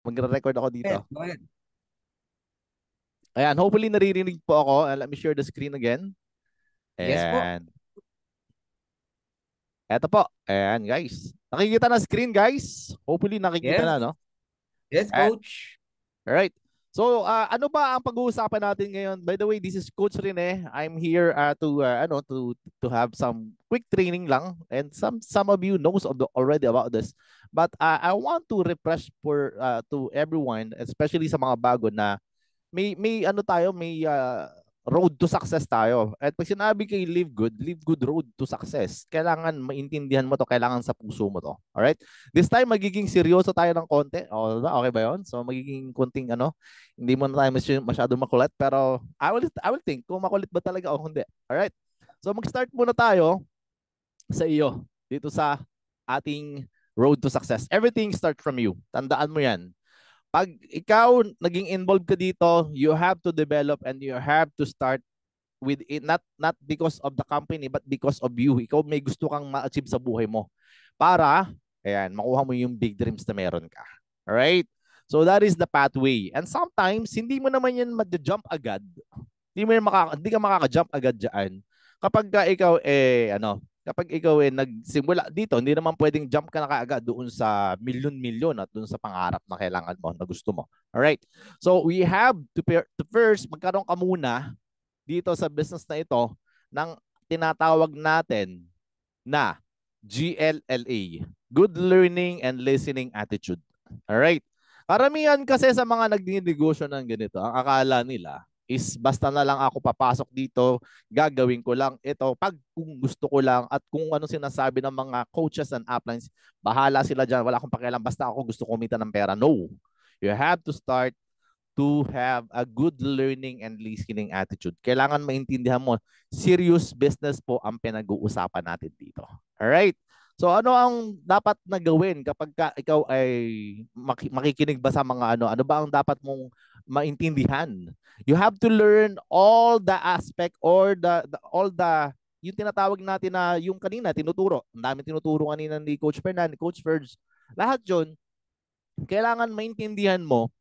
Magre-record ako dito. Go ahead. Ayan, hopefully naririnig po ako. Let me share the screen again. Yes po. Ayan. Eto po. Ayan, guys. Nakikita na screen, guys. Hopefully nakikita Yes. na, no? Yes, Ayan. coach. Alright. So, ano ba ang pag-uusapan natin ngayon? By the way, this is Coach Rene. I'm here to have some quick training lang, and some of you knows already about this. But I want to refresh for to everyone, especially sa mga bago na may ano tayo, may road to success tayo. At pag sinabi kay live good road to success, kailangan maintindihan mo to, kailangan sa puso mo to. Alright? This time, magiging seryoso tayo ng konti. Okay ba yun? So, magiging konting hindi mo na tayo masyado makulit, pero I will think kung makulit ba talaga o hindi. Alright? So, mag-start muna tayo sa iyo dito sa ating road to success. Everything starts from you. Tandaan mo yan. Pag ikaw naging involved ka dito, you have to develop and you have to start with it, not because of the company but because of you. Ikaw may gusto kang ma-achieve sa buhay mo para makuha mo yung big dreams na meron ka. Alright? So that is the pathway. And sometimes hindi mo naman yan mag-jump agad. Hindi ka makaka-jump agad diyan. Kapag kapag ikaw nagsimula dito, hindi naman pwedeng jump ka na kaagad doon sa milyon-milyon at doon sa pangarap na kailangan mo, na gusto mo. Alright? So we have to first, magkaroon ka muna dito sa business na ito ng tinatawag natin na GLLA. Good Learning and Listening Attitude. Alright? Karamihan kasi sa mga nagdinegosyo ng ganito, ang akala nila is basta na lang ako papasok dito, gagawin ko lang ito pag kung gusto ko lang, at kung ano sinasabi ng mga coaches and uplines, bahala sila dyan, wala akong pakialam, basta ako gusto kumita ng pera. No. You have to start to have a good learning and listening attitude. Kailangan maintindihan mo, serious business po ang pinag-uusapan natin dito. Alright? So ano ang dapat na gawin kapag ikaw ay makikinig ba sa mga ano ba ang dapat mong maintindihan? You have to learn all the aspect or all the yung tinatawag natin na yung kanina tinuturo. Ang dami tinuturo kanina ni Coach Fernand, Coach Ferds. Lahat 'yon kailangan maintindihan mo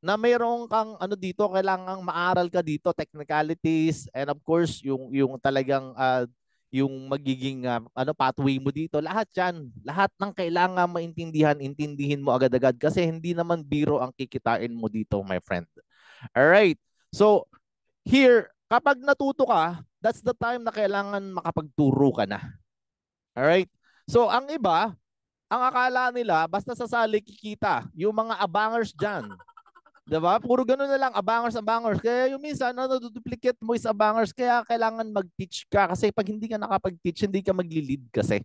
na mayroong kang dito, kailangang maaral ka dito, technicalities, and of course yung talagang yung magiging pathway mo dito, lahat yan, lahat ng kailangan maintindihan, intindihin mo agad-agad kasi hindi naman biro ang kikitain mo dito, my friend. Alright, so here, kapag natuto ka, that's the time na kailangan makapagturo ka na. Alright, so ang iba, ang akala nila, basta sasali kikita, yung mga abangers dyan, diba? Puro ganun na lang, abangers. Kaya yung minsan, duplicate mo is abangers. Kaya kailangan mag-teach ka. Kasi pag hindi ka nakapag-teach, hindi ka magli-lead kasi.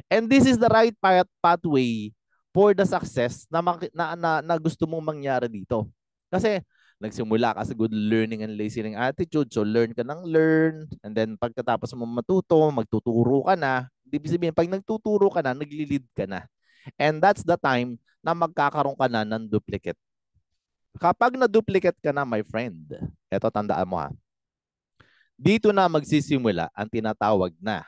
And this is the right pathway for the success na gusto mong mangyari dito. Kasi nagsimula ka sa good learning and listening attitude. So learn ka ng learn. And then pagkatapos mo matuto, magtuturo ka na. Ibig sabihin, pag nagtuturo ka na, nagli-lead ka na. And that's the time na magkakaroon ka na ng duplicate. Kapag na-duplicate ka na, my friend, eto tandaan mo ha, dito na magsisimula ang tinatawag na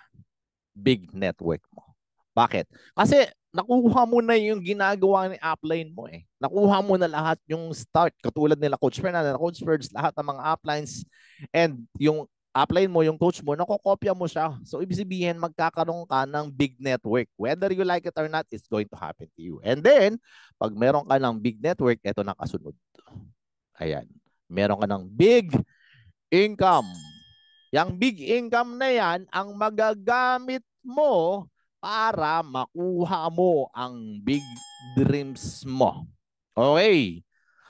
big network mo. Bakit? Kasi nakuha mo na yung ginagawa ni upline mo eh. Nakuha mo na lahat yung start, katulad nila Coach Fernando, Coach Ferds, lahat ng mga uplines, and yung upline mo, yung coach mo, nakokopya mo siya. So, ibig sabihin, magkakaroon ka ng big network. Whether you like it or not, it's going to happen to you. And then, pag meron ka ng big network, eto na kasunod. Ayan. Meron ka ng big income. Yang big income na yan, ang magagamit mo para makuha mo ang big dreams mo. Okay.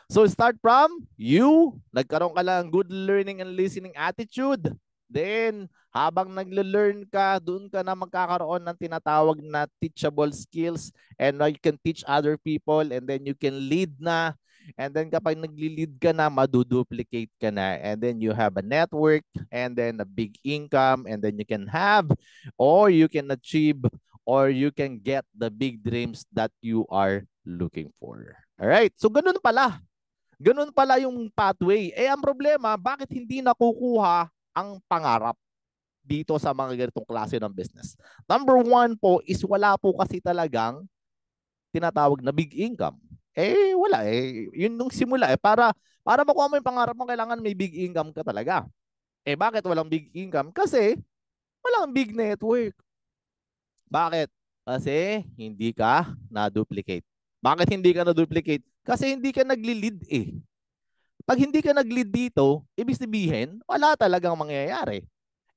So start from you, nagkaroon ka lang good learning and listening attitude. Then, habang nagle-learn ka, doon ka na magkakaroon ng tinatawag na teachable skills, and you can teach other people, and then you can lead na. And then kapag nagli-lead ka na, maduduplicate ka na. And then you have a network, and then a big income, and then you can have, or you can achieve, or you can get the big dreams that you are looking for. Alright, so ganun pala. Ganun pala yung pathway. Eh ang problema, bakit hindi nakukuha ang pangarap dito sa mga ganitong klase ng business? Number one po is wala po kasi talagang tinatawag na big income. Eh, wala eh. Yun nung simula eh. Para makuha mo yung pangarap mo, kailangan may big income ka talaga. Eh, bakit walang big income? Kasi walang big network. Bakit? Kasi hindi ka na-duplicate. Bakit hindi ka na-duplicate? Kasi hindi ka nagli-lead eh. Pag hindi ka nag-lead dito, ibig sabihin, wala talagang mangyayari.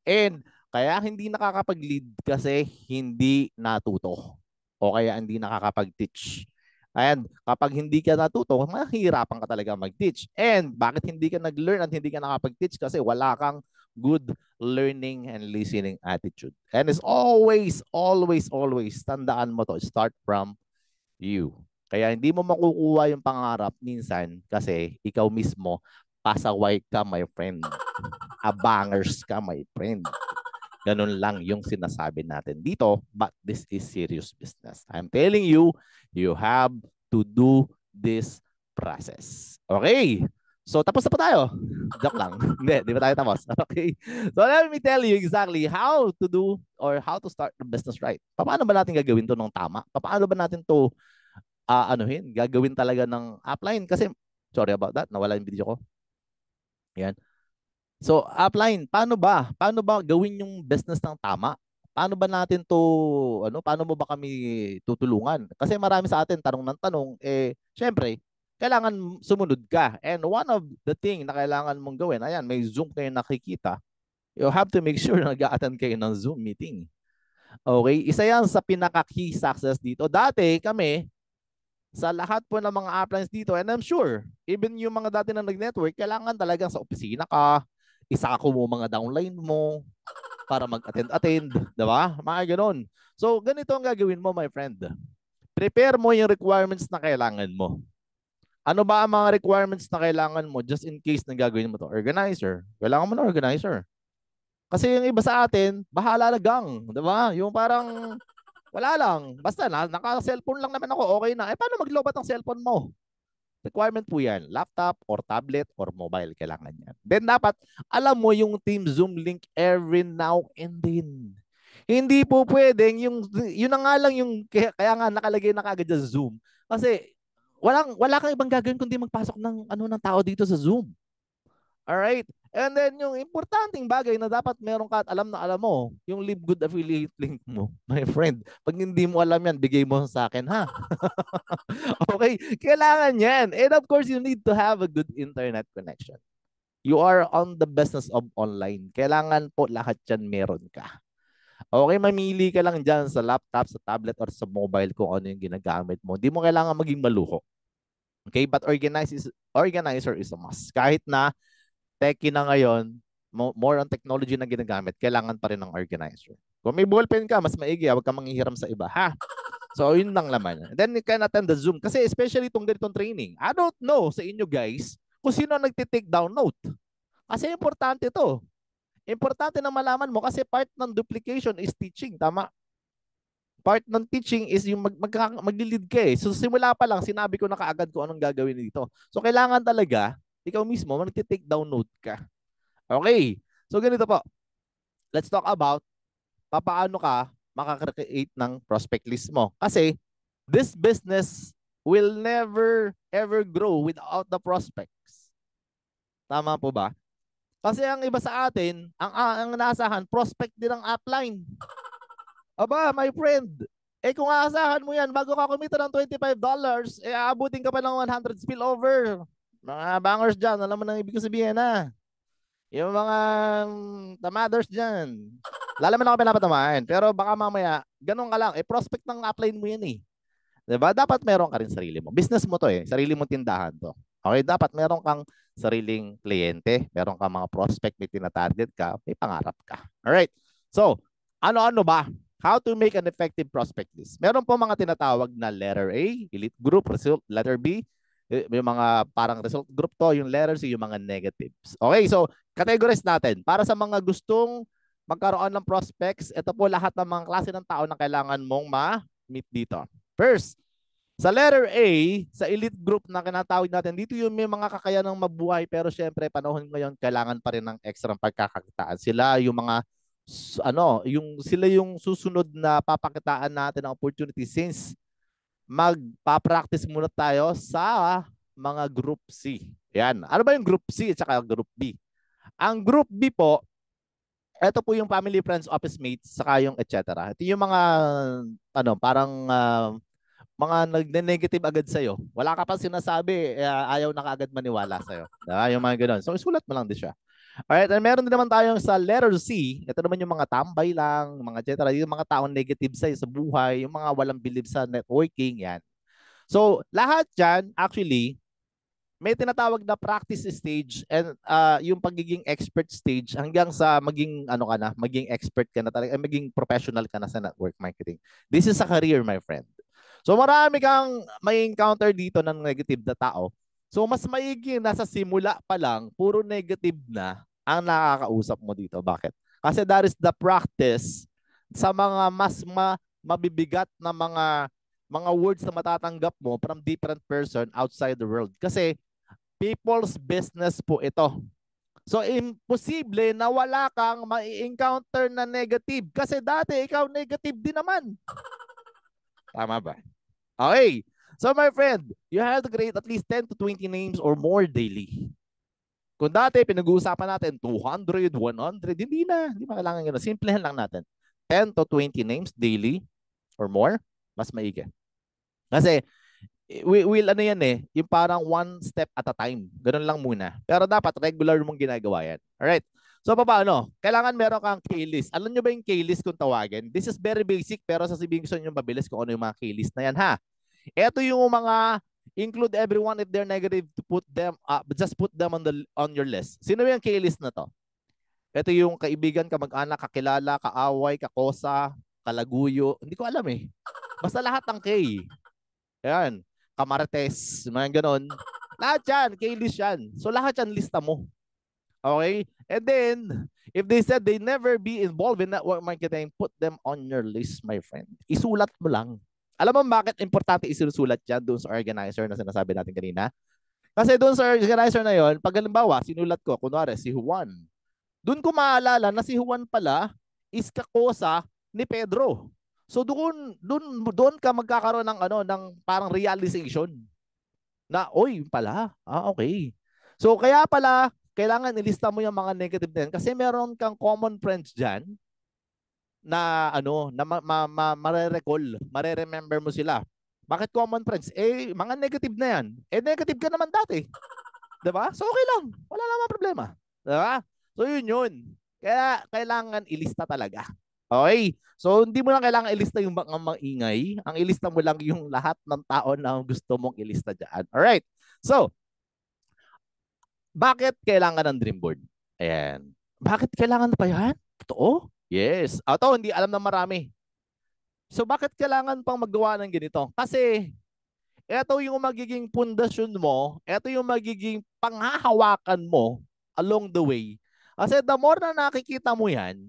And kaya hindi nakakapag-lead kasi hindi natuto o kaya hindi nakakapag-teach. And kapag hindi ka natuto, mahihirapan ka talaga mag-teach. And bakit hindi ka nag-learn at hindi ka nakapag-teach? Kasi wala kang good learning and listening attitude. And it's always, always, always, tandaan mo to, start from you. Kaya hindi mo makukuha yung pangarap minsan kasi ikaw mismo pasaway ka, my friend. Abangers ka, my friend. Ganun lang yung sinasabi natin dito, but this is serious business. I'm telling you, you have to do this process. Okay? So, tapos na pa tayo. Joke lang. Hindi, di ba tayo tapos? Okay? So, let me tell you exactly how to do or how to start the business right. Paano ba natin gagawin to ng tama? Paano ba natin to gagawin talaga ng upline? Kasi, sorry about that, nawala yung video ko. Yan. So, upline, paano ba? Paano ba gawin yung business ng tama? Paano ba natin to, paano mo ba kami tutulungan? Kasi marami sa atin tanong ng tanong, eh, syempre, kailangan sumunod ka. And one of the thing na kailangan mong gawin, ayan, may Zoom kayo nakikita, you have to make sure na nag-a-attend kayo ng Zoom meeting. Okay? Isa yan sa pinaka-key success dito. Dati kami, sa lahat po ng mga uplines dito, and I'm sure, even yung mga dati na nag-network, kailangan talagang sa opisina ka, isako mo mga downline mo para mag-attend-attend, di ba? Mga ganun. So, ganito ang gagawin mo, my friend. Prepare mo yung requirements na kailangan mo. Ano ba ang mga requirements na kailangan mo just in case na gagawin mo to? Organizer. Kailangan mo na organizer. Kasi yung iba sa atin, bahala na gang, di ba? Yung parang wala lang. Basta naka-cellphone lang naman ako, okay na. Eh, paano maglobat ang cellphone mo? Requirement po yan. Laptop or tablet or mobile. Kailangan yan. Then dapat, alam mo yung Team Zoom link every now and then. Hindi po pwedeng yun na nga lang yung, kaya nga nakalagay na kagad sa Zoom. Kasi, wala kang ibang gagawin kundi magpasok ng tao dito sa Zoom. Alright? And then yung importanteng bagay na dapat meron ka at alam na alam mo, yung Live Good affiliate link mo, my friend. Pag hindi mo alam yan, bigay mo sa akin, ha? Okay? Kailangan yan. And of course, you need to have a good internet connection. You are on the business of online. Kailangan po lahat yan meron ka. Okay, mamili ka lang dyan sa laptop, sa tablet, or sa mobile kung ano yung ginagamit mo. Hindi mo kailangan maging maluho. Okay? But organizer is a must. Kahit na techie na ngayon, more on technology na ginagamit, kailangan pa rin ng organizer. Kung may ballpen ka, mas maigi, huwag ka manghihiram sa iba, ha? So, yun lang naman. Then, you can attend the Zoom. Kasi especially itong ganitong training, I don't know sa inyo guys kung sino nagtitake down note. Kasi importante to. Importante na malaman mo kasi part ng duplication is teaching. Tama? Part ng teaching is yung magli-lead ka eh. So, simula pa lang, sinabi ko na kaagad kung anong gagawin dito. So, kailangan talaga ikaw mismo, mag-take down note ka. Okay. So, ganito po. Let's talk about paano ka makaka-create ng prospect list mo. Kasi, this business will never ever grow without the prospects. Tama po ba? Kasi ang iba sa atin, ang naasahan, prospect din ang upline. Aba, my friend, eh kung aasahan mo yan, bago ka kumita ng $25, eh aabutin ka pa ng 100 spillover. Mga bangers dyan, alam mo nang ibig sabihin na. Yung mga tamaders dyan. Lalo mo na ako pinapatamaan. Pero baka mamaya, ganun ka lang. Eh, prospect ng upline mo yan eh. Diba? Dapat meron ka rin sarili mo. Business mo to eh. Sarili mong tindahan to. Okay? Dapat meron kang sariling kliyente. Meron kang mga prospect, may tinatarget ka, may pangarap ka. Alright. So, ano-ano ba? How to make an effective prospect list? Meron po mga tinatawag na letter A, elite group, result, letter B, yung mga parang result group to, yung letter C, yung mga negatives. Okay, so categorize natin. Para sa mga gustong magkaroon ng prospects, ito po lahat ng mga klase ng tao na kailangan mong ma-meet dito. First, sa letter A, sa elite group na kinatawag natin, dito yung may mga kakayanang mabuhay pero syempre panahon ngayon kailangan pa rin ng extra pagkakakitaan. Sila yung mga sila yung susunod na papakitaan natin ng opportunity since magpa-practice muna tayo sa mga Group C. Yan. Ano ba yung Group C at saka Group B? Ang Group B po, ito po yung family, friends, office mates, saka yung etc. Ito yung mga, ano, parang mga nagne-negative agad sa'yo. Wala ka pa sinasabi, ayaw na kaagad maniwala sa'yo. Diba? Yung mga ganun. So, isulat mo lang din siya. Alright, and meron din naman tayong sa letter C. Ito naman yung mga tambay lang, mga etc. Yung mga taong negative sa buhay, yung mga walang believe sa networking, yan. So, lahat yan, actually, may tinatawag na practice stage and yung pagiging expert stage hanggang sa maging ano ka na, maging expert ka na talaga, maging professional ka na sa network marketing. This is a career, my friend. So marami kang may encounter dito ng negative na tao. So mas maigi nasa simula pa lang, puro negative na ang nakakausap mo dito. Bakit? Kasi that is the practice sa mga mabibigat na mga words na matatanggap mo from different person outside the world. Kasi people's business po ito. So, imposible na wala kang ma-encounter na negative kasi dati ikaw negative din naman. Tama ba? Okay. So, my friend, you have to create at least 10 to 20 names or more daily. Kung dati pinag-uusapan natin 200, 100, hindi na. Hindi pa kailangan yun. Simplehan lang natin. 10 to 20 names daily or more, mas maigi. Kasi will ano yan eh, yung parang one step at a time. Ganun lang muna. Pero dapat regular mong ginagawa yan. Alright? So paano? Kailangan meron kang K-list. Alam nyo ba yung K-list kung tawagin? This is very basic pero sasabihin ko sa inyo mabilis kung ano yung mga K-list na yan ha. Ito yung mga include everyone if they're negative to put them just put them on your list. Sino yung K-list na to? Ito yung kaibigan, kamag-anak, kakilala, kaaway, kakosa, kalaguyo. Hindi ko alam eh. Basta lahat ng K. Ayan. Kamarites, mga ganon. Lahat yan, K-list yan. So lahat yan lista mo. Okay? And then, if they said they never be involved in network marketing, put them on your list, my friend. Isulat mo lang. Alam mo bakit importante isusulat yan doon sa organizer na sinasabi natin kanina? Kasi doon sa organizer na yon, pag halimbawa, sinulat ko, kunwari, si Juan. Doon ko maalala na si Juan pala is kakosa ni Pedro. So doon ka magkakaroon ng ano ng parang realization na oy pala. Okay. So kaya pala kailangan ilista mo yung mga negative din kasi meron kang common friends diyan na ano na mare-recall, mare-remember mo sila. Bakit common friends? Eh mga negative na yan. Eh negative ka naman dati. 'Di ba? So okay lang. Wala namang problema. 'Di ba? So yun. Kaya kailangan ilista talaga. Okay? So, hindi mo na kailangan ilista yung mga maingay. Ang ilista mo lang yung lahat ng tao na gusto mong ilista dyan. Alright. So, bakit kailangan ng dream board? Ayan. Bakit kailangan pa yan? Totoo? Yes. Ito, hindi alam ng marami. So, bakit kailangan pang magawa ng ganito? Kasi, ito yung magiging pundasyon mo, ito yung magiging panghahawakan mo along the way. Kasi the more na nakikita mo yan,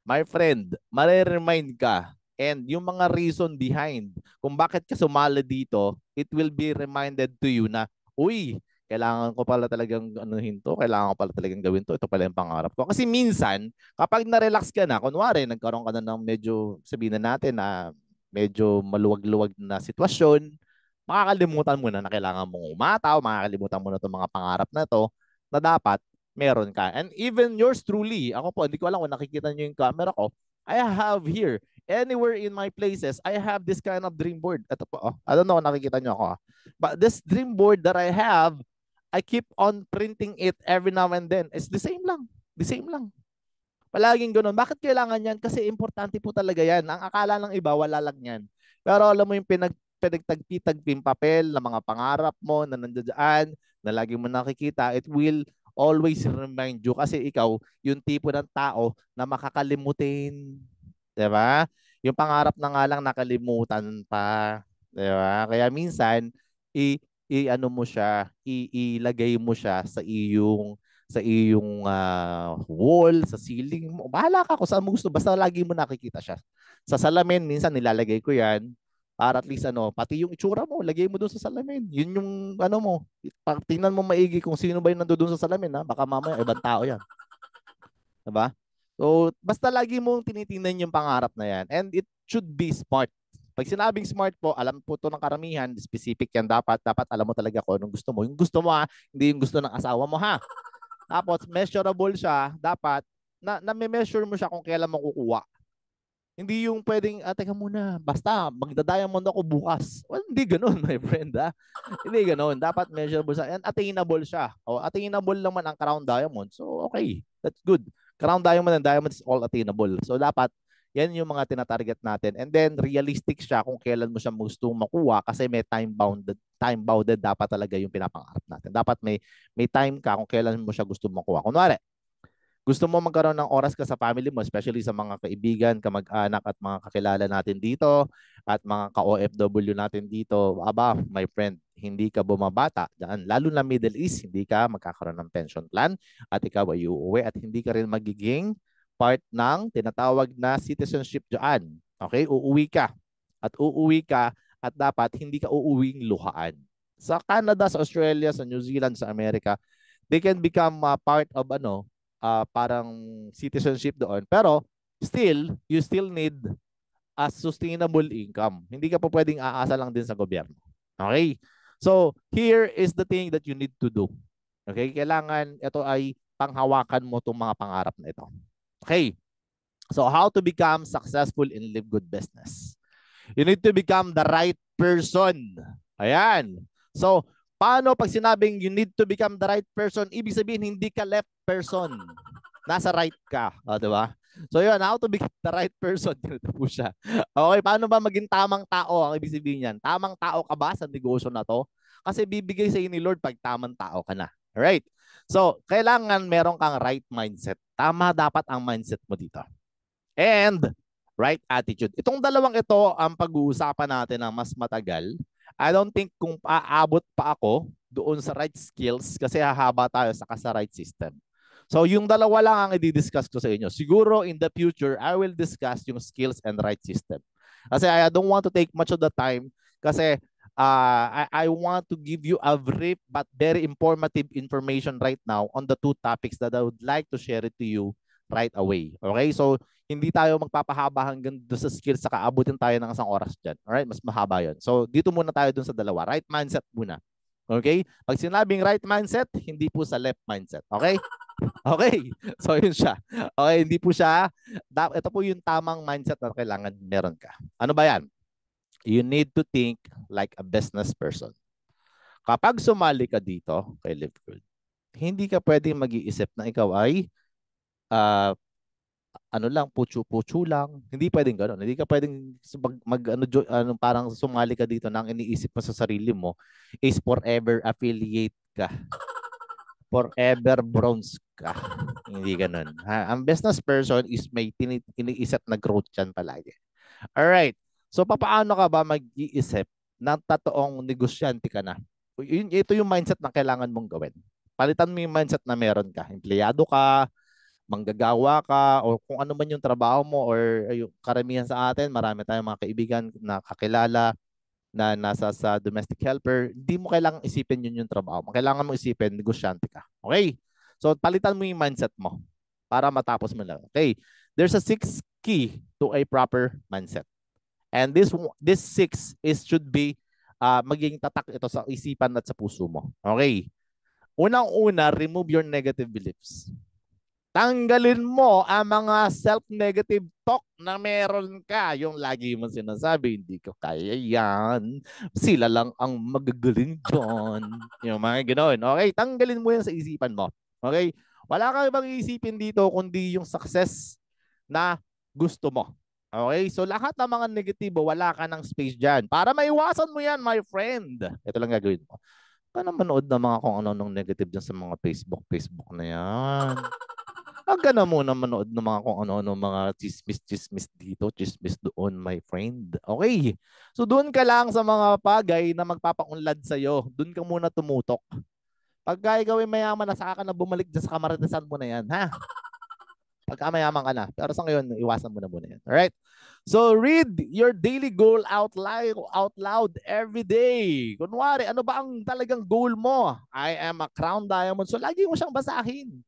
my friend, mare-remind ka and yung mga reason behind kung bakit ka sumali dito, it will be reminded to you na, uy, kailangan ko pala talagang anuhin to, kailangan ko pala talagang gawin to, ito pala yung pangarap ko. Kasi minsan, kapag na-relax ka na, kunwari, nagkaroon ka na ng medyo, sabihin na natin na medyo maluwag-luwag na sitwasyon, makakalimutan mo na kailangan mong umataw, makakalimutan mo na itong mga pangarap na to, na dapat meron ka. And even yours truly, ako po, hindi ko alam kung nakikita nyo yung camera ko, I have here, anywhere in my places, I have this kind of dream board. Ito po, oh. I don't know kung nakikita nyo ako. But this dream board that I have, I keep on printing it every now and then. It's the same lang. The same lang. Palaging ganun. Bakit kailangan yan? Kasi importante po talaga yan. Ang akala ng iba, wala lang yan. Pero alam mo yung pinagtagpi-tagping papel na mga pangarap mo na nandiyan, na lagi mo nakikita, it will always remind you kasi ikaw yung tipo ng tao na makakalimutin. 'Di ba? Yung pangarap na nga lang nakalimutan pa. 'Di ba? Kaya minsan ano mo siya, ilagay mo siya sa iyong wall, sa ceiling mo. Bahala ka kung saan mo gusto. Basta lagi mo nakikita siya. Sa salamin, minsan nilalagay ko yan para at least pati yung itsura mo, lagay mo doon sa salamin. Yun yung mo. Tingnan mo maigi kung sino ba yung nandoon sa salamin, ha? Baka mamaya ibang tao yan. Diba? So, basta lagi mong tinitingnan yung pangarap na yan. And it should be smart. Pag sinabing smart po, alam po to ng karamihan, specific yan dapat alam mo talaga kung anong gusto mo. Yung gusto mo hindi yung gusto ng asawa mo ha. Tapos measurable siya, dapat na-measure mo siya kung kailan mo kukuha. Hindi yung pwedeng, teka muna, basta magda-diamond ako bukas. Well, hindi ganoon, my friend. Hindi ganoon. Dapat measurable siya and attainable siya. O attainable naman ang crown diamond. So, okay. That's good. Crown diamond and diamond is all attainable. So, dapat yan yung mga tinatarget natin. And then, realistic siya kung kailan mo siya gusto makuha kasi may time-bounded dapat talaga yung pinapangarap natin. Dapat may time ka kung kailan mo siya gusto makuha. Kunwari, gusto mo magkaroon ng oras ka sa family mo, especially sa mga kaibigan, kamag-anak at mga kakilala natin dito at mga ka-OFW natin dito, aba, my friend, hindi ka bumabata dyan. Lalo na Middle East, hindi ka magkakaroon ng pension plan at ikaw ay uuwi at hindi ka rin magiging part ng tinatawag na citizenship dyan. Okay? Uuwi ka. At dapat hindi ka uuwing luhaan. Sa Canada, sa Australia, sa New Zealand, sa Amerika, they can become part of parang citizenship doon. Pero still, you still need a sustainable income. Hindi ka pa pwedeng aasa lang din sa gobyerno. Okay? So, here is the thing that you need to do. Okay? Kailangan ito ay panghawakan mo itong mga pangarap na ito. Okay? So, how to become successful in live good business? You need to become the right person. Ayan. So, paano pag sinabing you need to become the right person, ibig sabihin hindi ka left person. Nasa right ka. O, diba? So yun, how to become the right person. Ito po siya. Okay, paano ba maging tamang tao ang ibig sabihin yan? Tamang tao ka ba sa negosyo na to? Kasi bibigay sa ni Lord pag tamang tao ka na. Alright? So, kailangan meron kang right mindset. Tama dapat ang mindset mo dito. And right attitude. Itong dalawang ito ang pag-uusapan natin ng mas matagal. I don't think kung aabot pa ako doon sa right skills kasi hahaba tayo sa right system. So yung dalawa lang ang i-discuss ko sa inyo. Siguro in the future, I will discuss yung skills and right system. Kasi I don't want to take much of the time kasi I want to give you a brief but very informative information right now on the two topics that I would like to share it to you right away. Okay? So hindi tayo magpapahaba hanggang doon sa skills saka abutin tayo ng isang oras dyan. Alright? Mas mahaba yun. So dito muna tayo doon sa dalawa. Right mindset muna. Okay? Pag sinabing right mindset, hindi po sa left mindset. Okay? Okay. So yun siya. Okay, hindi po siya. Ito po yung tamang mindset na kailangan meron ka. Ano ba yan? You need to think like a business person. Kapag sumali ka dito kay Live Good, hindi ka pwedeng mag-iisip na ikaw ay putyo-putyo lang. Hindi pwedeng gano'n. Hindi ka pwedeng parang sumali ka dito nang iniisip mo sa sarili mo is forever affiliate ka. Forever bronze ka. Hindi ganun. Ha? Ang business person is may iniisip na growth yan palagi. Alright. So, paano ka ba mag-iisip na totoong negosyante ka na? Ito yung mindset na kailangan mong gawin. Palitan mo yung mindset na meron ka. Empleyado ka, manggagawa ka, o kung ano man yung trabaho mo or yung karamihan sa atin, marami tayong mga kaibigan na kakilala na nasa sa domestic helper, hindi mo kailangang isipin yun yung trabaho mo. Kailangan mo isipin, negosyante ka. Okay? So, palitan mo yung mindset mo para matapos mo lang. Okay? There's a 6 key to a proper mindset. And this 6 should be maging tatak ito sa isipan at sa puso mo. Okay? Unang-una, remove your negative beliefs. Tanggalin mo ang mga self-negative talk na meron ka. Yung lagi mo sinasabi, hindi ko kaya yan. Sila lang ang magagaling dyan. Yung mga ganoon. Okay? Tanggalin mo yan sa isipan mo. Okay? Wala kang ibang isipin dito kundi yung success na gusto mo. Okay? So lahat ng mga negatibo, wala ka ng space dyan. Para maiwasan mo yan, my friend. Ito lang gagawin mo. Ka na manood ng mga kung ano-anong negative dyan sa mga Facebook na yan. Huwag ka na muna manood ng mga kung ano-ano mga chismis dito, chismis doon, my friend. Okay. So doon ka lang sa mga bagay na magpapaunlad sa'yo. Doon ka muna tumutok. Pagka ikaw ay mayaman na, saka ka na bumalik dyan sa kamaratasan mo na yan, ha? Pagka mayaman ka na. Pero sa ngayon, iwasan mo na muna yan. Alright? So read your daily goal out loud every day. Kunwari, ano ba ang talagang goal mo? I am a crown diamond. So lagi mo siyang basahin.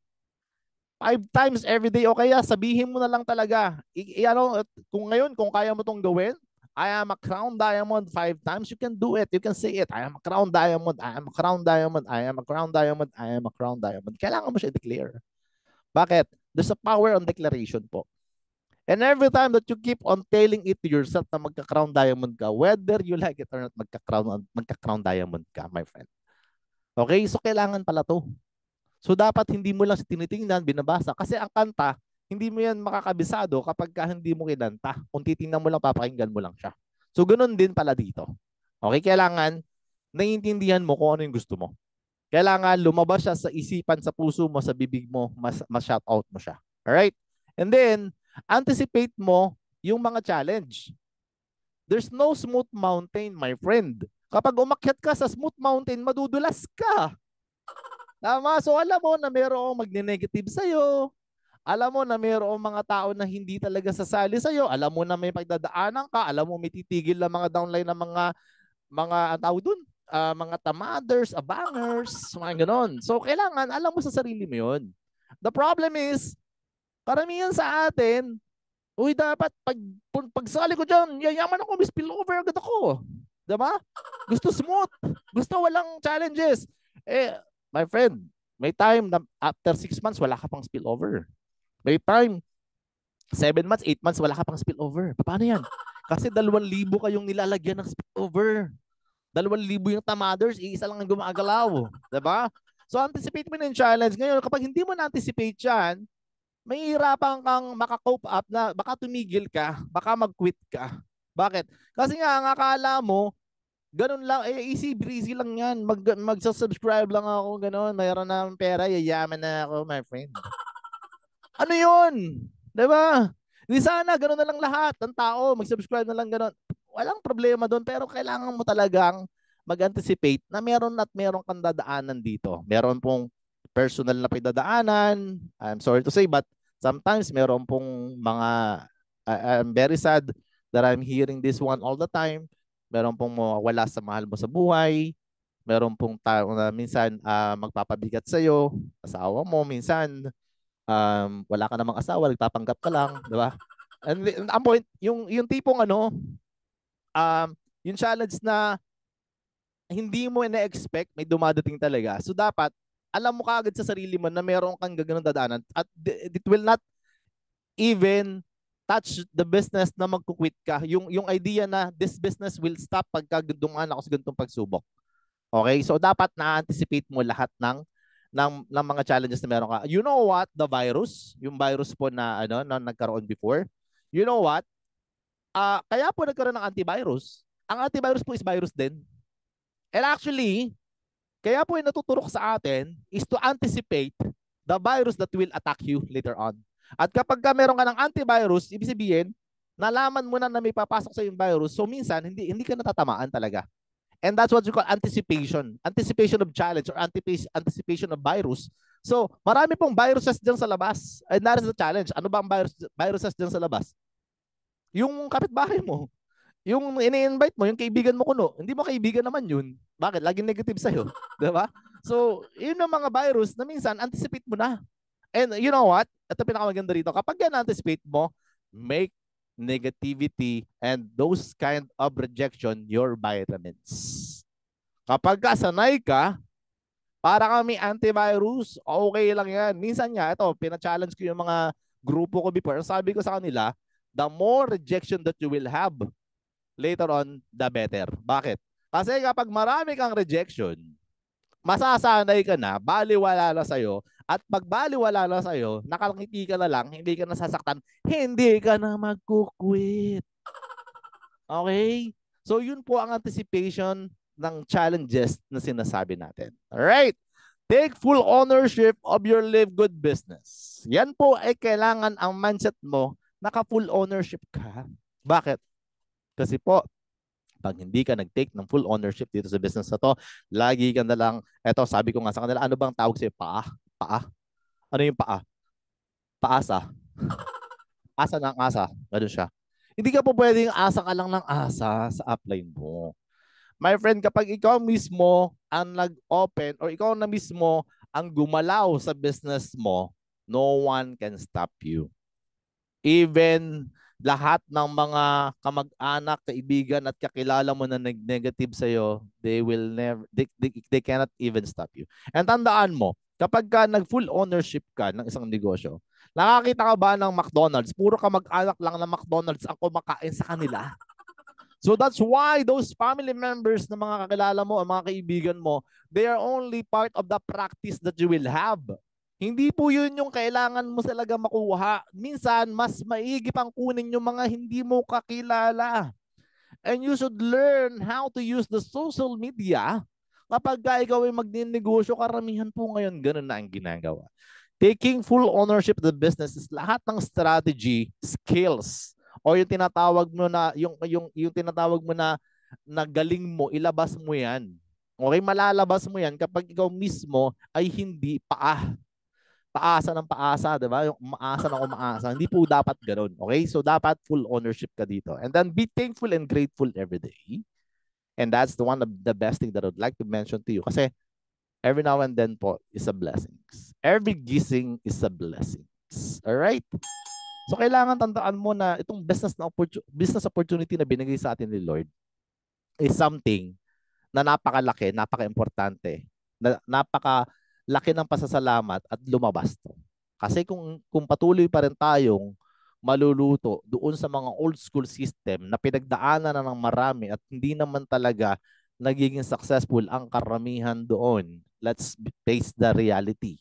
5 times every day o kaya sabihin mo na lang talaga. Kung ngayon, kung kaya mo itong gawin, I am a crown diamond 5 times, you can do it. You can say it. I am a crown diamond. I am a crown diamond. I am a crown diamond. I am a crown diamond. Kailangan mo siya i-declare. Bakit? There's a power on declaration po. And every time that you keep on telling it to yourself na magka-crown diamond ka, whether you like it or not, magka-crown diamond ka, my friend. Okay? So, kailangan pala to. So, dapat hindi mo lang tinitingnan, binabasa. Kasi ang kanta, hindi mo yan makakabisado kapag hindi mo kinanta. Kung titingnan mo lang, papakinggan mo lang siya. So, ganun din pala dito. Okay? Kailangan, naiintindihan mo kung ano yung gusto mo. Kailangan lumabas siya sa isipan, sa puso mo, sa bibig mo, mas-shout out mo siya. Alright? And then, anticipate mo yung mga challenge. There's no smooth mountain, my friend. Kapag umakyat ka sa smooth mountain, madudulas ka. Tama? So alam mo na mayroong magne-negative sa'yo. Alam mo na mayroong mga tao na hindi talaga sasali sa'yo. Alam mo na may pagdadaanan ka. Alam mo may titigil na mga downline na mga tao dun. Mga tamaders, abangers, mga ganon. So kailangan, alam mo sa sarili mo yun. The problem is, karamihan sa atin, uy, dapat pagsali ko dyan, yayaman ako, may spillover agad ako. Diba? Gusto smooth. Gusto walang challenges. My friend, may time na after 6 months, wala ka pang spillover. May time, 7 months, 8 months, wala ka pang spillover. Paano yan? Kasi 2,000 kayong nilalagyan ng spillover. 2,000 yung tamaders, iisa lang ang gumagalaw. Diba? So, anticipate mo na yung challenge. Ngayon, kapag hindi mo na-anticipate yan, may hirapan kang maka-cope up na baka tumigil ka, baka mag-quit ka. Bakit? Kasi nga, ang akala mo, ganun lang, easy breezy lang yan. Mag-subscribe lang ako, ganun. Mayroon na pera, yayaman na ako, my friend. Ano yun? Diba? Hindi sana, ganun na lang lahat ng tao, mag-subscribe na lang ganun. Walang problema doon, pero kailangan mo talagang mag-anticipate na meron at meron kang dadaanan dito. Meron pong personal na pagdadaanan. I'm sorry to say, but sometimes meron pong mga, I'm very sad that I'm hearing this one all the time. Meron pong mawawala sa mahal mo sa buhay. Meron pong tao na minsan magpapabigat sa'yo, asawa mo, minsan wala ka namang asawa, nagpapanggap ka lang, di ba? And ang point, yung tipong yung challenge na hindi mo na-expect, may dumadating talaga. So dapat, alam mo kaagad sa sarili mo na meron kang gaganong dadanan at it will not even touch the business na magkukwit ka. Yung idea na this business will stop pagka dumaan ako sa ganitong pagsubok. Okay? So dapat na-anticipate mo lahat ng mga challenges na meron ka. You know what? The virus, yung virus po na na nagkaroon before. You know what? Kaya po nagkaroon ng antivirus. Ang antivirus po is virus din. And actually, kaya po yung natuturok sa atin is to anticipate the virus that will attack you later on. At kapag meron ka ng antivirus, ibig sabihin, nalaman mo na may papasok sa yung virus, so minsan hindi ka natatamaan talaga. And that's what you call anticipation. Anticipation of challenge or anticipation of virus. So, marami pong viruses dyan sa labas. And that is the challenge. Ano ba ang viruses dyan sa labas? Yung kapitbahay mo. Yung ini-invite mo, yung kaibigan mo kuno. Hindi mo kaibigan naman yun. Bakit? Laging negative sa'yo. Diba? So, yun ang mga virus na minsan, anticipate mo na. And you know what? Ito pinakamaganda rito. Kapag yan anticipate mo, make negativity and those kind of rejection your vitamins. Kapag sanay ka, para kami antivirus, okay lang yan. Minsan nga, ito, pina-challenge ko yung mga grupo ko before. Sabi ko sa kanila, the more rejection that you will have later on, the better. Bakit? Kasi kapag marami kang rejection, masasanay ka na, baliwala na sa'yo, at pag baliwala na sa'yo, nakangiti ka na lang, hindi ka nasasaktan, hindi ka na magkukwit. Okay? So yun po ang anticipation ng challenges na sinasabi natin. Alright? Take full ownership of your live good business. Yan po ay kailangan ang mindset mo, naka-full ownership ka. Bakit? Kasi po, pag hindi ka nag-take ng full ownership dito sa business na to, lagi ka na lang, eto sabi ko nga sa kanila, ano bang tawag sa'yo? Paa? Paa? Ano yung paa? Paasa. Asa ng asa. Ganun siya. Hindi ka po pwedeng asa ka lang ng asa sa upline mo. My friend, kapag ikaw mismo ang nag-open or ikaw na mismo ang gumalaw sa business mo, no one can stop you. Even lahat ng mga kamag-anak, kaibigan at kakilala mo na negative sa iyo, they will never they cannot even stop you. And tandaan mo, kapag ka nag-full ownership ka ng isang negosyo, nakakita ka ba ng McDonald's? Puro kamag-anak lang ng McDonald's ang kumakain sa kanila. So that's why those family members na mga kakilala mo, mga kaibigan mo, they are only part of the practice that you will have. Hindi po yun yung kailangan mo talaga makuha. Minsan, mas maigi pang kunin yung mga hindi mo kakilala. And you should learn how to use the social media. Kapag ikaw ay magninegosyo, karamihan po ngayon, ganun na ang ginagawa. Taking full ownership of the business is lahat ng strategy, skills, o yung tinatawag mo na yung tinatawag mo na galing mo, ilabas mo 'yan. Okay, malalabas mo 'yan kapag ikaw mismo ay hindi paasa ng paasa, 'di ba? Yung umaasa ng umaasa. Hindi po dapat ganoon. Okay? So dapat full ownership ka dito. And then be thankful and grateful every day. And that's the one of the best thing that I would like to mention to you kasi every now and then po is a blessings. Every gising is a blessings. All right? So kailangan tandaan mo na itong business opportunity na binigay sa atin ni Lord is something na napakalaki, napaka-importante, na napakalaki ng pasasalamat at lumabas to. Kasi kung patuloy pa rin tayong maluluto doon sa mga old school system na pinagdaanan na ng marami at hindi naman talaga nagiging successful ang karamihan doon, let's face the reality.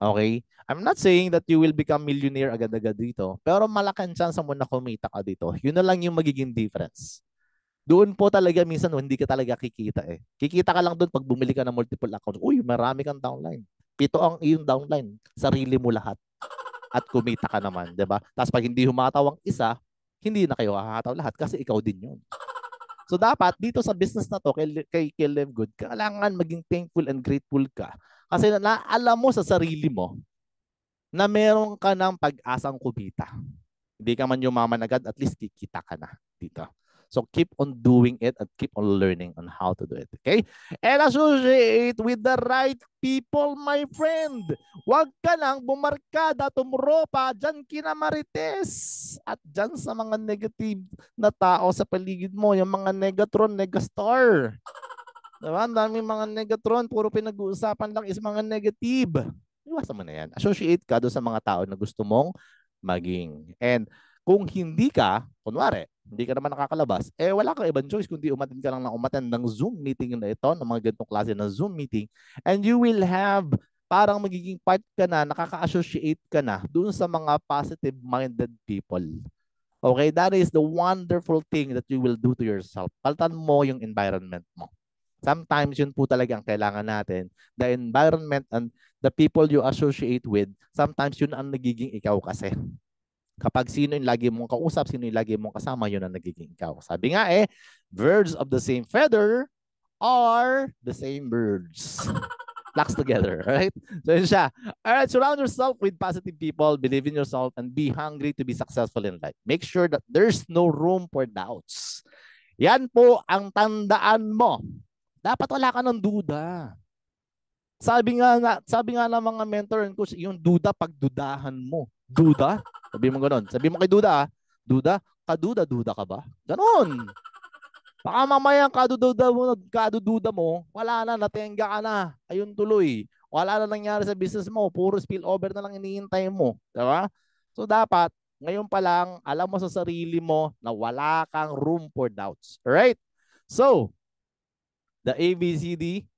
Okay? I'm not saying that you will become millionaire agad-agad dito, pero malaking chance mo na kumita ka dito. Yun na lang yung magiging difference. Doon po talaga minsan hindi ka talaga kikita eh. Kikita ka lang doon pag bumili ka ng multiple accounts. Uy, marami kang downline. 7 ang iyong downline. Sarili mo lahat. At kumita ka naman, 'di ba? Tapos pag hindi humataw ang isa, hindi na kayo hahataw lahat kasi ikaw din 'yun. So dapat dito sa business na to kay Live Good, kailangan maging thankful and grateful ka. Kasi alam mo sa sarili mo na meron ka ng pag-asang kumita. Hindi ka man yumaman agad, at least kikita ka na dito. So keep on doing it and keep on learning on how to do it. Okay? And associate with the right people, my friend. Huwag ka lang bumarkada, tumropa, dyan kinamarites. At dyan sa mga negative na tao sa paligid mo, yung mga negatron, negastar. Diba? Ang daming mga negatron, puro pinag-uusapan lang is mga negative. Iwasan mo na yan. Associate ka doon sa mga tao na gusto mong maging. And kung hindi ka, kunwari, hindi ka naman nakakalabas, eh wala kang ibang choice kundi umattend ka lang ng umattend ng Zoom meeting na ito, ng mga ganitong klase na Zoom meeting, and you will have parang magiging part ka na, nakaka-associate ka na doon sa mga positive-minded people. Okay, that is the wonderful thing that you will do to yourself. Palitan mo yung environment mo. Sometimes yun po talaga ang kailangan natin. The environment and the people you associate with, sometimes yun ang nagiging ikaw kasi. Kapag sino yung lagi mong kausap, sino yung lagi mong kasama, yun ang nagiging ikaw. Sabi nga birds of the same feather are the same birds. Flocks together, right? So yun siya. Alright, surround yourself with positive people, believe in yourself, and be hungry to be successful in life. Make sure that there's no room for doubts. Yan po ang tandaan mo. Dapat wala ka ng duda. Sabi nga ng mga mentor and coach, yung duda, pagdudahan mo. Duda? Sabi mo gano'n. Sabi mo kay Duda, Duda, kaduda-duda ka ba? Gano'n. Baka mamaya kadududa mo, wala na, natenga ka na. Ayun tuloy. Wala na nangyari sa business mo. Puro spillover na lang iniintay mo. Diba? So dapat, ngayon pa lang, alam mo sa sarili mo na wala kang room for doubts. Alright? So, the ABCD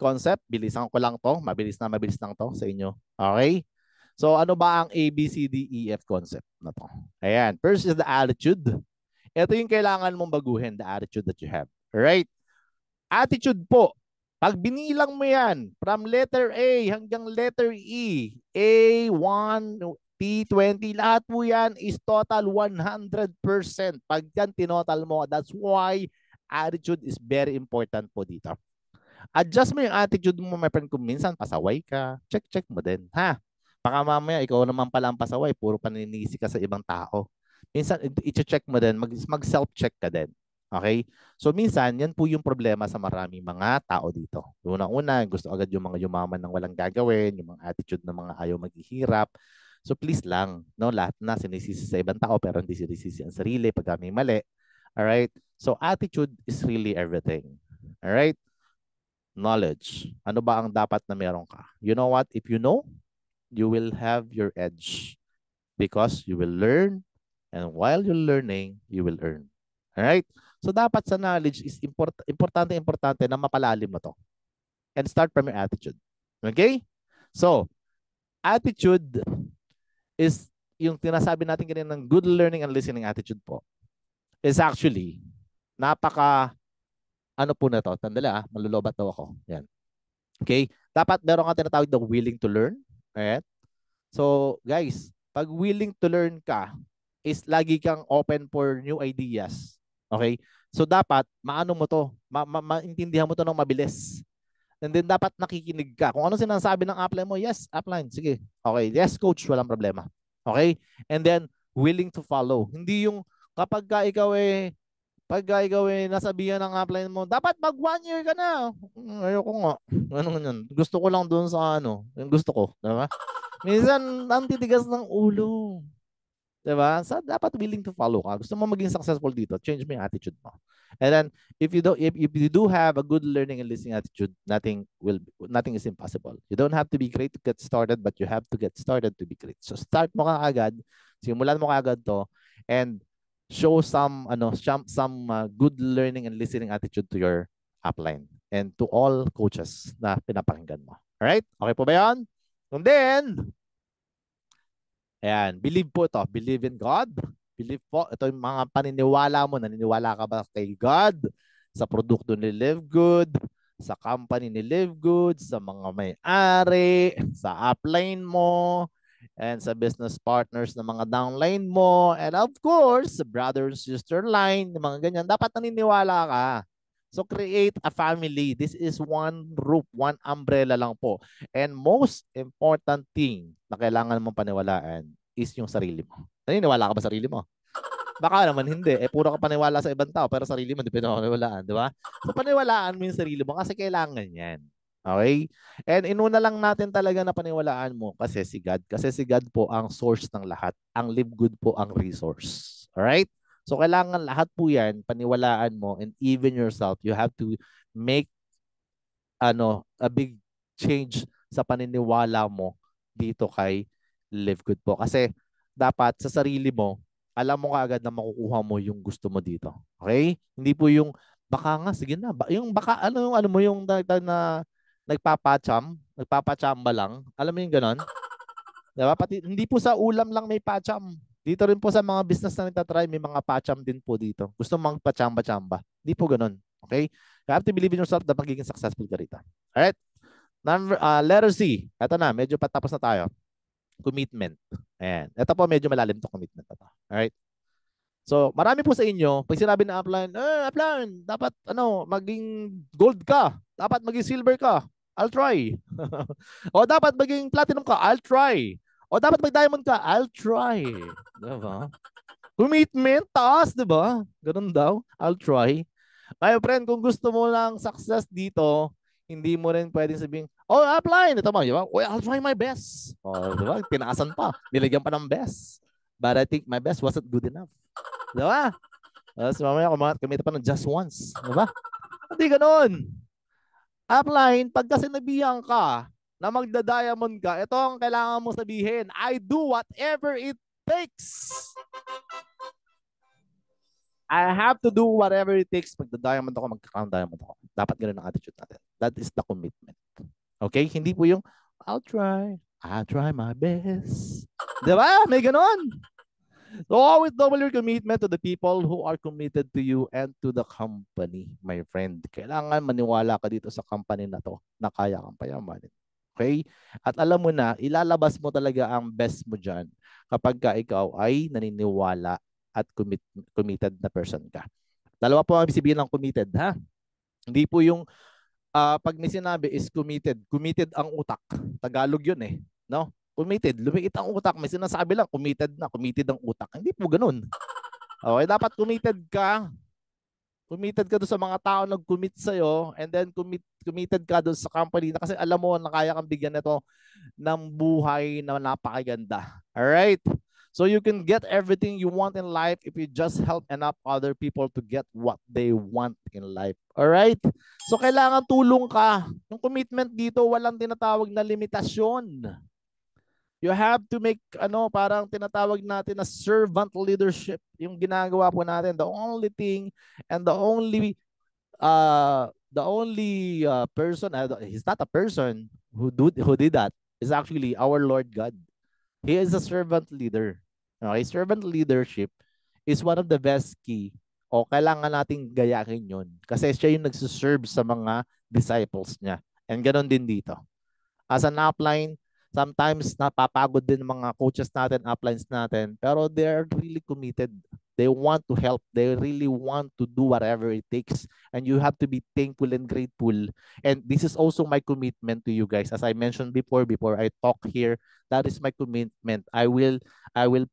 concept, bilisan ko lang to. Mabilis lang to sa inyo. Okay? So ano ba ang ABCDEF concept na to? Ayan. First is the attitude. Ito yung kailangan mong baguhin, the attitude that you have. Alright? Attitude po. Pag binilang mo yan, from letter A hanggang letter E, A1, T20, lahat po yan is total 100%. Pag yan tinotal mo, that's why attitude is very important po dito. Adjust mo yung attitude mo, my friend, kung minsan pasaway ka, check mo din, ha? Baka mamaya ikaw naman pala ang pasaway, puro paninisi ka sa ibang tao. Minsan, i-check mo din, mag-self-check ka din. Okay? So minsan, yan po yung problema sa maraming mga tao dito. Unang-una, gusto agad yung mga yumaman ng walang gagawin, yung mga attitude ng mga ayaw maghihirap. So please lang, no, lahat na sinisisi sa ibang tao pero hindi sinisisi ang sarili pag may mali. Alright? So attitude is really everything. Alright? Knowledge. Ano ba ang dapat na meron ka? You know what? If you know, you will have your edge because you will learn, and while you're learning, you will earn. Alright? So dapat sa knowledge is importante na mapalalim mo to. And start from your attitude. Okay? So, attitude is yung tinasabi natin kanina ng good learning and listening attitude po is actually napaka ano po na to. Tandala malulobat daw ako. Yan. Okay? Dapat meron kang tinatawag na willing to learn. Alright? So, guys, pag willing to learn ka, is lagi kang open for new ideas. Okay? So, dapat, maano mo to, maintindihan mo to ng mabilis. And then, dapat nakikinig ka. Kung ano sinasabi ng upline mo, yes, upline, sige. Okay, yes, coach, walang problema. Okay? And then, willing to follow. Hindi yung, kapag ikaw nasabihan ng upline mo, dapat mag 1 year ka na. Ayoko nga. Ano yun? Gusto ko lang doon sa yung gusto ko. Diba? Minsan, ang titigas ng ulo. Diba? So, dapat willing to follow ka. Gusto mo maging successful dito, change mo yung attitude mo. And then, if you do have a good learning and listening attitude, nothing is impossible. You don't have to be great to get started, but you have to get started to be great. So, start mo kaagad, simulan mo kaagad to, and show some good learning and listening attitude to your upline and to all coaches na pinapakinggan mo. Alright? Okay po ba yan? And then, ayan, believe po ito. Believe in God. Believe po. Ito yung mga paniniwala mo. Naniniwala ka ba kay God? Sa produkto ni Live Good? Sa company ni Live Good? Sa mga may-ari? Sa upline mo? And sa business partners na mga downline mo? And of course, sa brother and sister line, mga ganyan. Dapat naniniwala ka. So create a family. This is one roof, one umbrella lang po. And most important thing na kailangan mong paniwalaan is yung sarili mo. Naniniwala ka ba sa sarili mo? Baka naman hindi. Puro ka paniwala sa ibang tao pero sarili mo hindi pinapaniwalaan, di ba? So paniwalaan mo yung sarili mo kasi kailangan yan. Okay? And inuna lang natin talaga na paniwalaan mo kasi si God. Kasi si God po ang source ng lahat. Ang Live Good po ang resource. Alright? So, kailangan lahat po yan, paniwalaan mo, and even yourself, you have to make a big change sa paniniwala mo dito kay Live Good po. Kasi, dapat sa sarili mo, alam mo kaagad na makukuha mo yung gusto mo dito. Okay? Hindi po yung, baka nga, sige na. Yung baka, ano mo yung na nagpapachamba lang. Alam mo yung ganon? Diba? Pati, hindi po sa ulam lang may pacham. Dito rin po sa mga business na nagtatry, may mga pacham din po dito. Gusto mong pachamba-chamba. Hindi po ganun. Okay? You have to believe in yourself na magiging successful ka rito. Alright? Letter C. Ito na, medyo patapos na tayo. Commitment. Ayan. Ito po, medyo malalim to commitment. Alright? So, marami po sa inyo, pag sinabi na upline, dapat maging gold ka. Dapat maging silver ka. I'll try. O dapat maging platinum ka. I'll try. O dapat mag-diamond ka. I'll try. Diba? Commitment, taas, diba? Ganun daw. I'll try. My friend, kung gusto mo lang success dito, hindi mo rin pwedeng sabihin, upline. Ito mo, diba? I'll try my best. O, diba? Tinaasan pa. Nilagyan pa ng best. But I think my best wasn't good enough. Diba? Tapos mamaya kumita pa ng just once. Diba? Hindi ganun. Upline, pagka sinabihan ka na magda-diamond ka, ito ang kailangan mo sabihin. I do whatever it takes. I have to do whatever it takes. Magda-diamond ako, magka-crown diamond ako. Dapat ganun ang attitude natin. That is the commitment. Okay? Hindi po yung, I'll try my best. Diba? May ganun. So always double your commitment to the people who are committed to you and to the company, my friend. Kailangan maniwala ka dito sa company na to na kaya kang payamanin. Okay? At alam mo na, ilalabas mo talaga ang best mo dyan kapag ka ikaw ay naniniwala at committed na person ka. Dalawa po ang sabihin ng committed, ha? Hindi po yung pag may sinabi is committed. Committed ang utak. Tagalog yun eh. No? Committed. Lumiit ang utak. May sinasabi lang, committed ang utak. Hindi po ganun. Okay, dapat committed ka Committed ka doon sa mga tao nag-commit sa'yo, and then committed ka doon sa company na kasi alam mo na kaya kang bigyan nito ng buhay na napakaganda. Alright? So you can get everything you want in life if you just help enough other people to get what they want in life. Alright? So kailangan tulong ka. Yung commitment dito, walang tinatawag na limitasyon. You have to make parang tinatawag natin na servant leadership. Yung ginagawa po natin, the only thing and the only person, he's not a person who did that, is actually our Lord God. He is a servant leader. Okay, servant leadership is one of the best key, o kailangan nating gayahin yun kasi siya yung nagsiserve sa mga disciples niya. And ganoon din dito. As an upline, sometimes napapagod din mga coaches natin, uplines natin, pero they are really committed. They want to help. They really want to do whatever it takes. And you have to be thankful and grateful. And this is also my commitment to you guys. As I mentioned before I talk here, that is my commitment. I will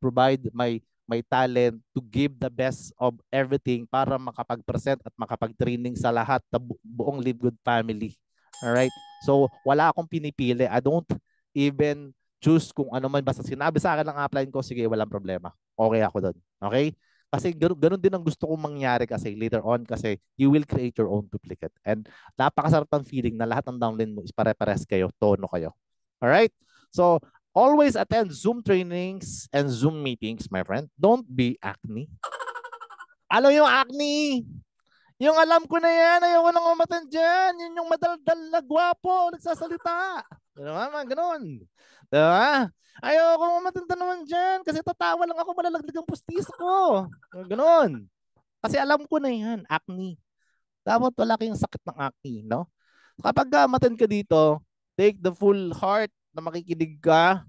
provide my talent to give the best of everything para makapag-present at makapag-training sa lahat ng buong Live Good family. All right? So, wala akong pinipili. I don't even choose kung ano man. Basta sinabi sa akin ng upline ko, sige, walang problema. Okay ako doon. Okay? Kasi ganun din ang gusto kong mangyari kasi later on kasi you will create your own duplicate. And napakasarap ng feeling na lahat ng downline mo is pare-pares kayo, tono kayo. Alright? So, always attend Zoom trainings and Zoom meetings, my friend. Don't be acne. Alam yung acne? Yung alam ko na yan, ayoko nang umatan dyan. Yun yung madaldal na gwapo, nagsasalita. Diba? Ganun. Diba? Ayoko umatanda naman dyan kasi tatawa lang ako, malalaglag ang pustis ko. Ganun. Kasi alam ko na yan, acne. Dapat wala kayong sakit ng acne, no? Kapag umatan ka dito, take the full heart na makikinig ka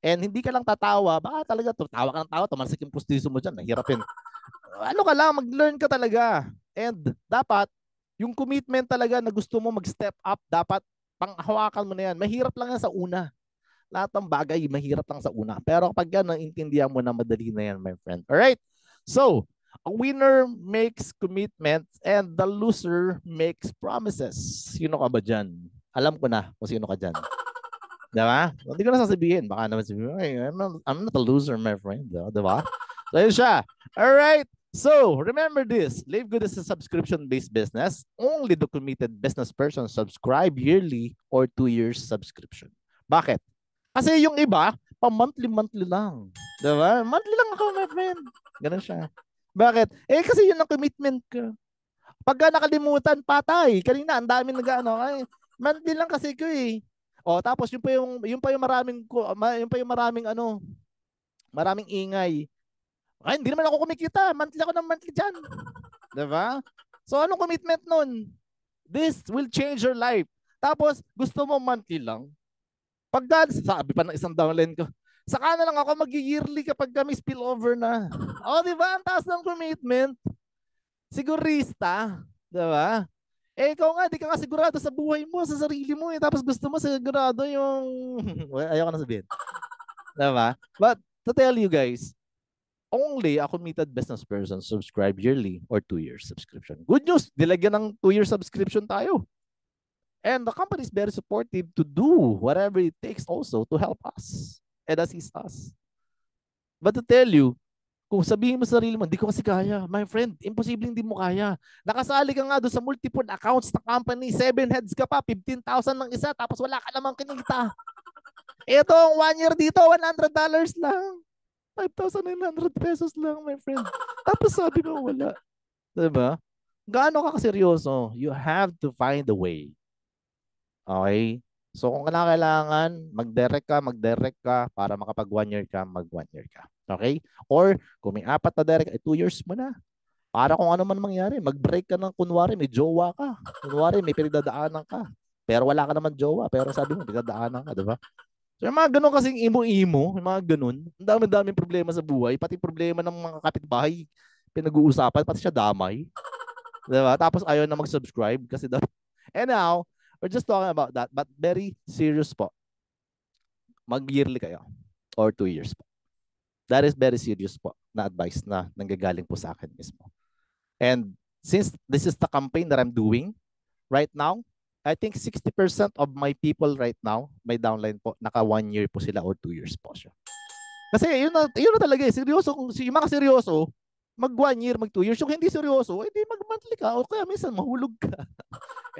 and hindi ka lang tatawa, baka talaga tawa ka ng tawa, tumalsik yung pustiso mo dyan, nahirapin. Ano ka lang, mag-learn ka talaga. And dapat, yung commitment talaga na gusto mo mag-step up, dapat panghawakan mo na yan. Mahirap lang yan sa una. Lahat ng bagay, mahirap lang sa una. Pero kapag yan, naintindihan mo na madali na yan, my friend. Alright? So, a winner makes commitments and the loser makes promises. Sino ka ba dyan? Alam ko na kung sino ka dyan. Diba? Hindi ko na sasabihin. Baka naman sabihin, I'm not a loser, my friend. Diba? So, yun siya. Alright. So, remember this. Live Good is a subscription-based business. Only the committed business person subscribe yearly or 2 years subscription. Bakit? Kasi yung iba, pa-monthly lang. Diba? Monthly lang ako, my friend. Ganun siya. Bakit? Kasi yun ang commitment ko. Pagka nakalimutan, patay. Kanina, ang dami nag-ano. Monthly lang kasi ko eh. O, tapos yun pa yung maraming ingay. Ay, hindi naman ako kumikita. Monthly ako ng monthly dyan. Diba? So, anong commitment nun? This will change your life. Tapos, gusto mo monthly lang. Pagka, sabi pa ng isang downline ko, saka na lang ako mag-yearly kapag kami spillover na. O, diba? Ang taas ng commitment. Sigurista. Diba? Ikaw nga, di ka nga sigurado sa buhay mo, sa sarili mo. Tapos gusto mo sigurado yung... Ayoko na sabihin. Diba? But, to tell you guys, only a committed business person subscribe yearly or 2 years subscription. Good news, nilagyan ng 2-year subscription tayo. And the company is very supportive to do whatever it takes also to help us and assist us. But to tell you, kung sabihin mo sa sarili mo, hindi ko kasi kaya. My friend, imposible hindi mo kaya. Nakasali ka nga doon sa multiple accounts ng company, 7 heads ka pa, 15,000 ng isa, tapos wala ka namang kinita. Ito, 1 year dito, $100 lang. 5,900 pesos lang, my friend. Tapos sabi mo, wala. Diba? Gaano ka kaseryoso? You have to find a way. Okay? So kung kailangan, mag-direct ka para makapag 1 year ka, mag 1 year ka. Okay? Or kung may 4 na direct, 2 years mo na. Para kung ano man mangyari, mag-break ka ng kunwari, may jowa ka. Kunwari, may pinagdadaanan ka. Pero wala ka naman jowa, pero sabi mo, pinagdadaanan ka, diba? So yung mga ganun kasing imo-imo, yung mga ganun, ang dami-daming problema sa buhay, pati problema ng mga kapitbahay, pinag-uusapan, pati siya damay. Diba? Tapos ayaw na mag-subscribe kasi daw. And now, we're just talking about that, but very serious po. Mag-yearly kayo or 2 years po. That is very serious po na advice na nanggagaling po sa akin mismo. And since this is the campaign that I'm doing right now, I think 60% of my people right now, may downline po, naka 1 year po sila or 2 years po siya. Kasi yun na talaga eh. Seryoso, kung yung mga seryoso, mag 1 year, mag 2 years. Yung hindi seryoso, hindi mag monthly ka o kaya minsan mahulog ka.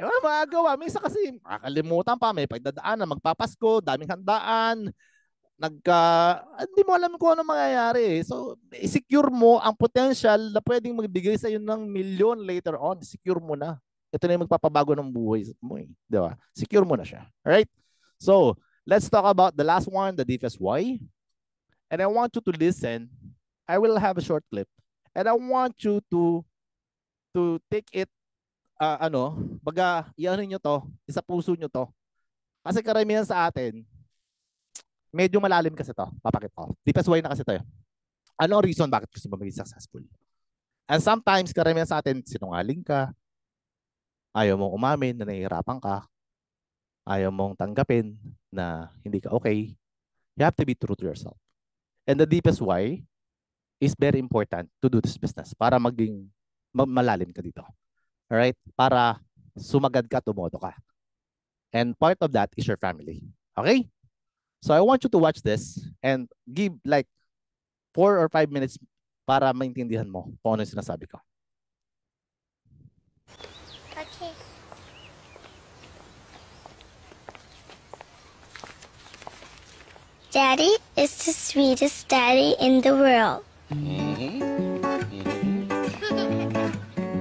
Eh, wala magagawa. Minsan kasi makakalimutan pa, may pagdadaanan, magpapasko, daming handaan, hindi mo alam kung ano mangyayari. So, secure mo ang potential na pwedeng magbigay sa iyo ng milyon later on. Secure mo na. Ito na yung magpapabago ng buhay mo eh. Di ba? Secure mo na siya. Alright? So, let's talk about the last one, the deepest why. And I want you to listen. I will have a short clip. And I want you to take it, iano nyo to, isa puso nyo to. Kasi karamihan sa atin, medyo malalim kasi to. Papakita ko. Deepest why na kasi to. Ano ang reason bakit gusto mo maging successful? And sometimes, karamihan sa atin, sinungaling ka, ayaw mong umamin na nahihirapan ka, ayaw mong tanggapin na hindi ka okay. You have to be true to yourself. And the deepest why is very important to do this business para maging malalim ka dito. Alright? Para sumagad ka, tumoto ka. And part of that is your family. Okay? So I want you to watch this and give like 4 or 5 minutes para maintindihan mo kung ano yung sinasabi ko. Okay. Daddy is the sweetest daddy in the world.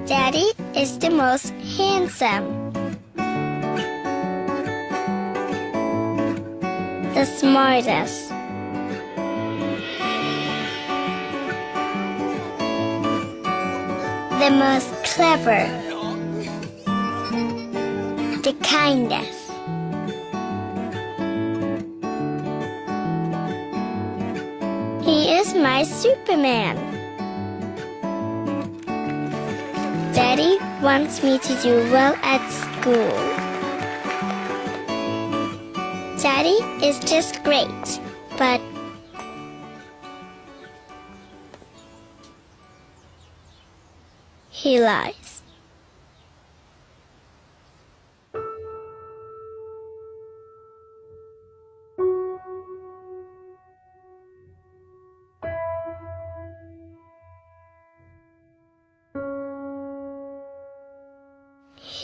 Daddy is the most handsome. The smartest. The most clever. The kindest. He is my Superman. Daddy wants me to do well at school. Daddy is just great, but he lies.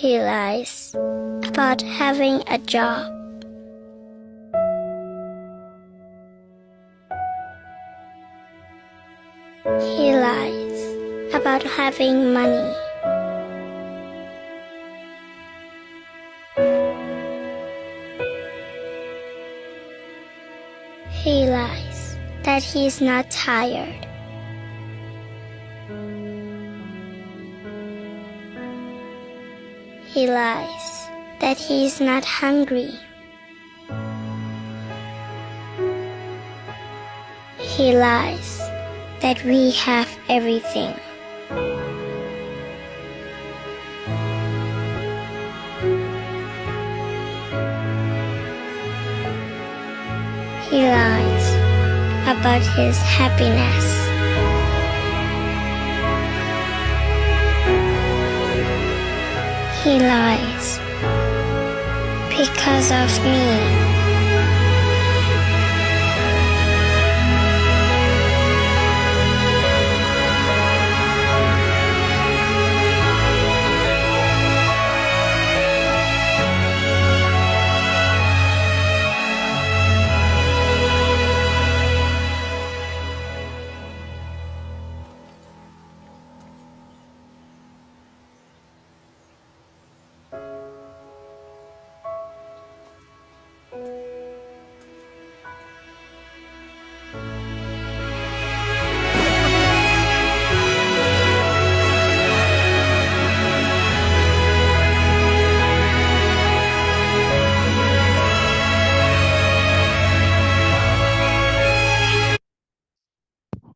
He lies about having a job. He lies about having money. He lies that he's not tired. He lies that he's not hungry. He lies that we have everything. He lies about his happiness. He lies because of me.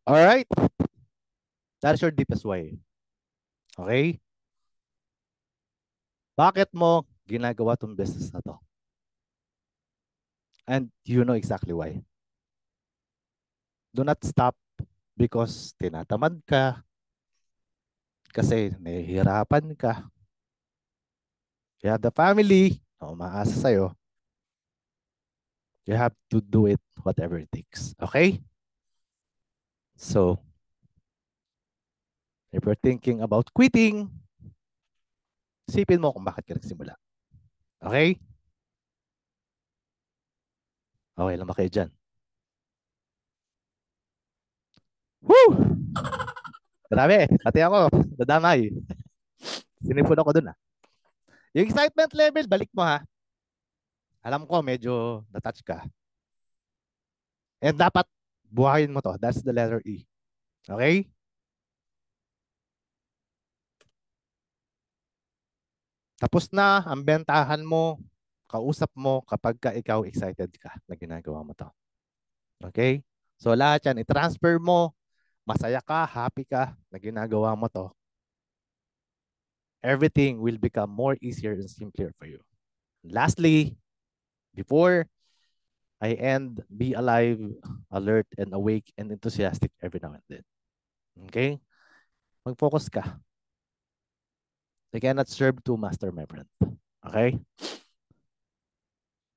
All right. That's your deepest why. Okay? Bakit mo ginagawa tong business na to? And you know exactly why. Do not stop because tinatamad ka, kasi nahihirapan ka. You have the family na umaasa sa'yo. You have to do it whatever it takes. Okay? So, if you're thinking about quitting, isipin mo kung bakit ka nagsimula. Okay? Okay lang ba kayo dyan? Woo! Grabe, pati ako, nadamay. Sinipon ako dun ah. Yung excitement level, balik mo ha. Alam ko, medyo na-touch ka. And dapat buhayin mo to. That's the letter E. Okay? Tapos na ang bentahan mo, kausap mo kapag ka ikaw excited ka na ginagawa mo to. Okay? So lahat yan, i-transfer mo, masaya ka, happy ka na ginagawa mo to. Everything will become more easier and simpler for you. Lastly, before I end, be alive, alert, and awake, and enthusiastic every now and then. Okay? Mag-focus ka. You cannot serve two masters, my friend. Okay?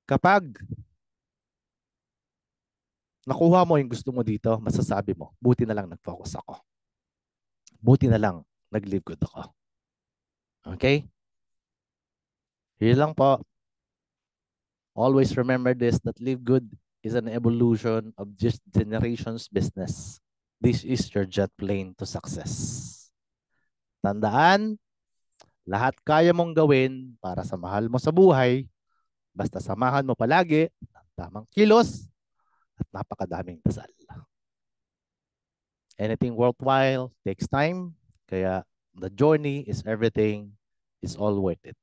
Kapag nakuha mo yung gusto mo dito, masasabi mo, buti na lang nag-focus ako. Buti na lang nag-live good ako. Okay? Yun lang po. Always remember this, that live good is an evolution of just generations business. This is your jet plane to success. Tandaan, lahat kaya mong gawin para sa mahal mo sa buhay, basta samahan mo palagi ng tamang kilos at napakadaming dasal. Anything worthwhile takes time, kaya the journey is everything, is all worth it.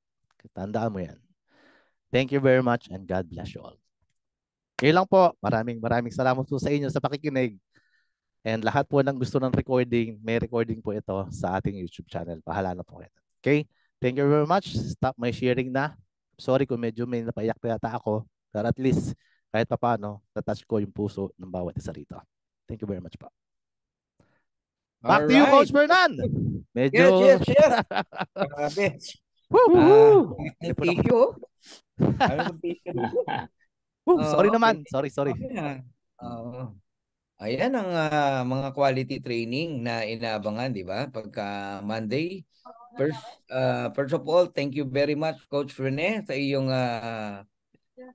Tandaan mo yan. Thank you very much and God bless you all. Yun lang po. Maraming salamat po sa inyo sa pakikinig. And lahat po ng gusto ng recording, may recording po ito sa ating YouTube channel. Bahala na po kayo. Okay? Thank you very much. Stop my sharing na. Sorry kung medyo may napaiyak pa yata ako. Pero at least, kahit pa paano, natouch ko yung puso ng bawat isa rito. Thank you very much po. Back to you, Coach Fernan. Medyo... Yes. Grabe. Woo! Tissue. Sorry naman. Sorry. Ayan ang mga quality training na inaabangan, di ba? Pagka Monday. First of all, thank you very much, Coach Rene, sa iyong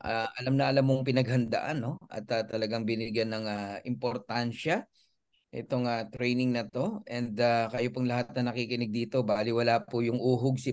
alam mong pinaghandaan, no? At talagang binigyan ng importansya itong training na to. And kayo pong lahat na nakikinig dito, baliwala po yung uhog si